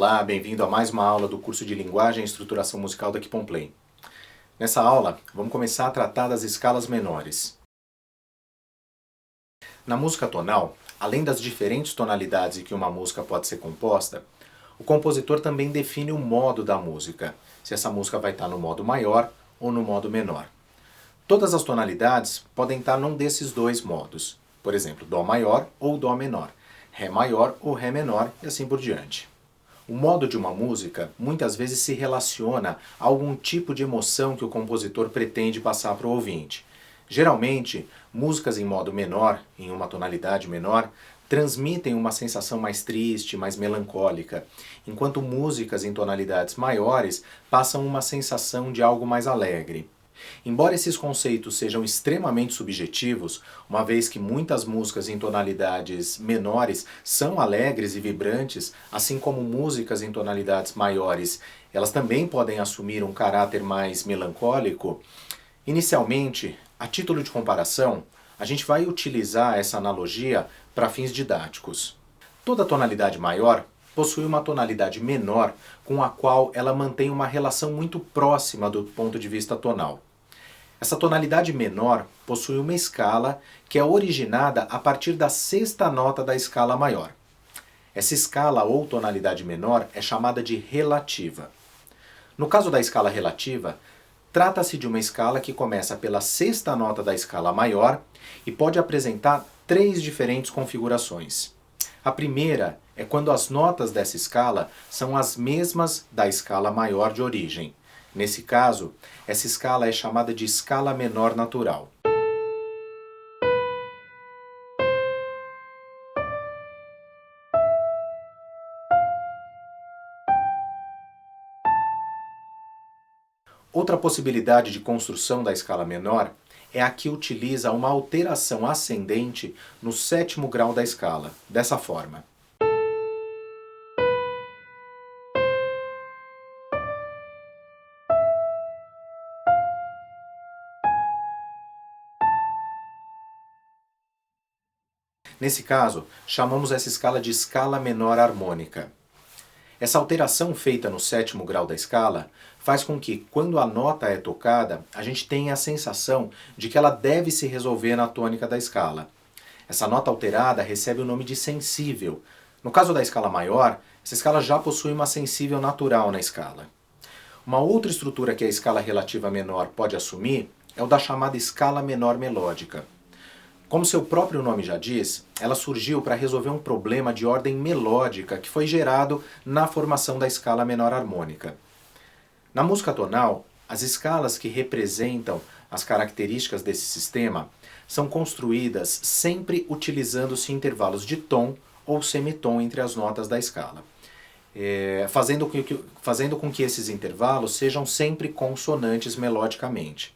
Olá, bem-vindo a mais uma aula do curso de Linguagem e Estruturação Musical da Kipon Play. Nessa aula, vamos começar a tratar das escalas menores. Na música tonal, além das diferentes tonalidades em que uma música pode ser composta, o compositor também define o modo da música, se essa música vai estar no modo maior ou no modo menor. Todas as tonalidades podem estar num desses dois modos, por exemplo, Dó maior ou Dó menor, Ré maior ou Ré menor e assim por diante. O modo de uma música muitas vezes se relaciona a algum tipo de emoção que o compositor pretende passar para o ouvinte. Geralmente, músicas em modo menor, em uma tonalidade menor, transmitem uma sensação mais triste, mais melancólica, enquanto músicas em tonalidades maiores passam uma sensação de algo mais alegre. Embora esses conceitos sejam extremamente subjetivos, uma vez que muitas músicas em tonalidades menores são alegres e vibrantes, assim como músicas em tonalidades maiores, elas também podem assumir um caráter mais melancólico, inicialmente, a título de comparação, a gente vai utilizar essa analogia para fins didáticos. Toda tonalidade maior possui uma tonalidade menor com a qual ela mantém uma relação muito próxima do ponto de vista tonal. Essa tonalidade menor possui uma escala que é originada a partir da sexta nota da escala maior. Essa escala ou tonalidade menor é chamada de relativa. No caso da escala relativa, trata-se de uma escala que começa pela sexta nota da escala maior e pode apresentar três diferentes configurações. A primeira é quando as notas dessa escala são as mesmas da escala maior de origem. Nesse caso, essa escala é chamada de escala menor natural. Outra possibilidade de construção da escala menor é a que utiliza uma alteração ascendente no sétimo grau da escala, dessa forma. Nesse caso, chamamos essa escala de escala menor harmônica. Essa alteração feita no sétimo grau da escala faz com que, quando a nota é tocada, a gente tenha a sensação de que ela deve se resolver na tônica da escala. Essa nota alterada recebe o nome de sensível. No caso da escala maior, essa escala já possui uma sensível natural na escala. Uma outra estrutura que a escala relativa menor pode assumir é o da chamada escala menor melódica. Como seu próprio nome já diz, ela surgiu para resolver um problema de ordem melódica que foi gerado na formação da escala menor harmônica. Na música tonal, as escalas que representam as características desse sistema são construídas sempre utilizando-se intervalos de tom ou semitom entre as notas da escala, fazendo com que esses intervalos sejam sempre consonantes melodicamente.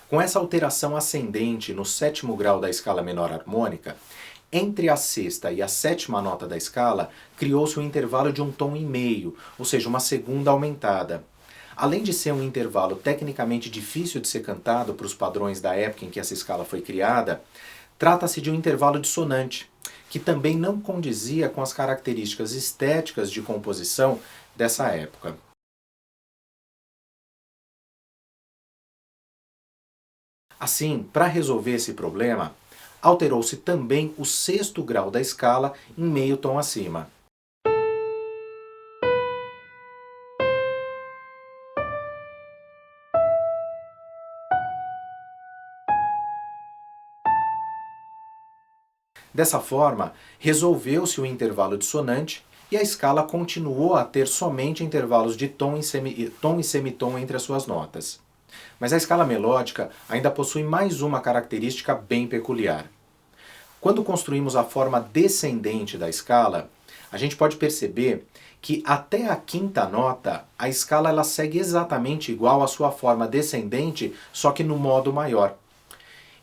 Com essa alteração ascendente no sétimo grau da escala menor harmônica, entre a sexta e a sétima nota da escala, criou-se um intervalo de um tom e meio, ou seja, uma segunda aumentada. Além de ser um intervalo tecnicamente difícil de ser cantado para os padrões da época em que essa escala foi criada, trata-se de um intervalo dissonante, que também não condizia com as características estéticas de composição dessa época. Assim, para resolver esse problema, alterou-se também o sexto grau da escala em meio tom acima. Dessa forma, resolveu-se o intervalo dissonante e a escala continuou a ter somente intervalos de tom e semitom entre as suas notas. Mas a escala melódica ainda possui mais uma característica bem peculiar. Quando construímos a forma descendente da escala, a gente pode perceber que até a quinta nota, a escala ela segue exatamente igual à sua forma descendente, só que no modo maior.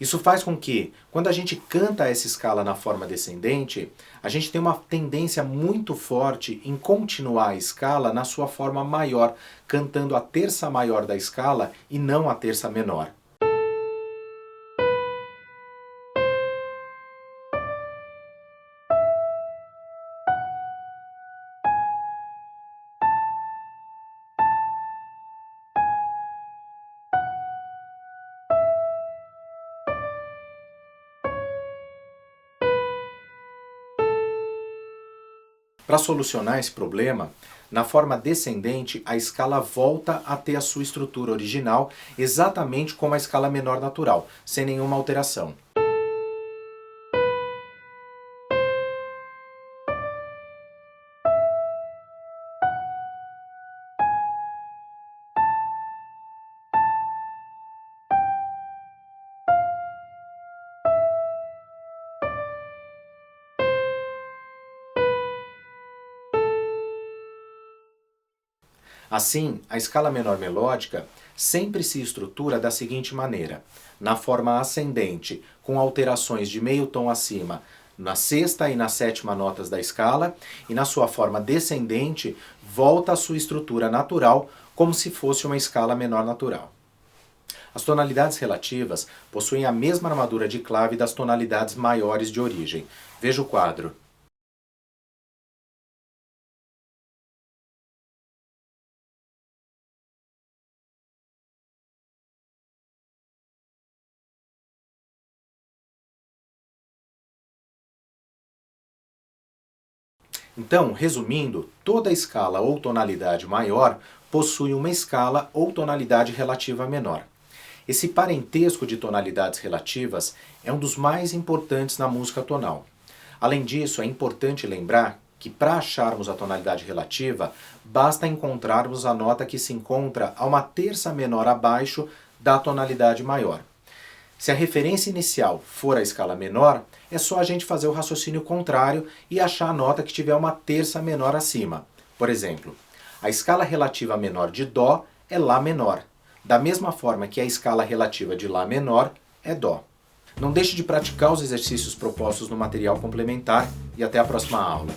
Isso faz com que, quando a gente canta essa escala na forma descendente, a gente tem uma tendência muito forte em continuar a escala na sua forma maior, cantando a terça maior da escala e não a terça menor. Para solucionar esse problema, na forma descendente, a escala volta a ter a sua estrutura original, exatamente como a escala menor natural, sem nenhuma alteração. Assim, a escala menor melódica sempre se estrutura da seguinte maneira: na forma ascendente, com alterações de meio tom acima na sexta e na sétima notas da escala, e na sua forma descendente, volta à sua estrutura natural, como se fosse uma escala menor natural. As tonalidades relativas possuem a mesma armadura de clave das tonalidades maiores de origem. Veja o quadro. Então, resumindo, toda escala ou tonalidade maior possui uma escala ou tonalidade relativa menor. Esse parentesco de tonalidades relativas é um dos mais importantes na música tonal. Além disso, é importante lembrar que para acharmos a tonalidade relativa, basta encontrarmos a nota que se encontra a uma terça menor abaixo da tonalidade maior. Se a referência inicial for a escala menor, é só a gente fazer o raciocínio contrário e achar a nota que tiver uma terça menor acima. Por exemplo, a escala relativa menor de Dó é Lá menor, da mesma forma que a escala relativa de Lá menor é Dó. Não deixe de praticar os exercícios propostos no material complementar e até a próxima aula.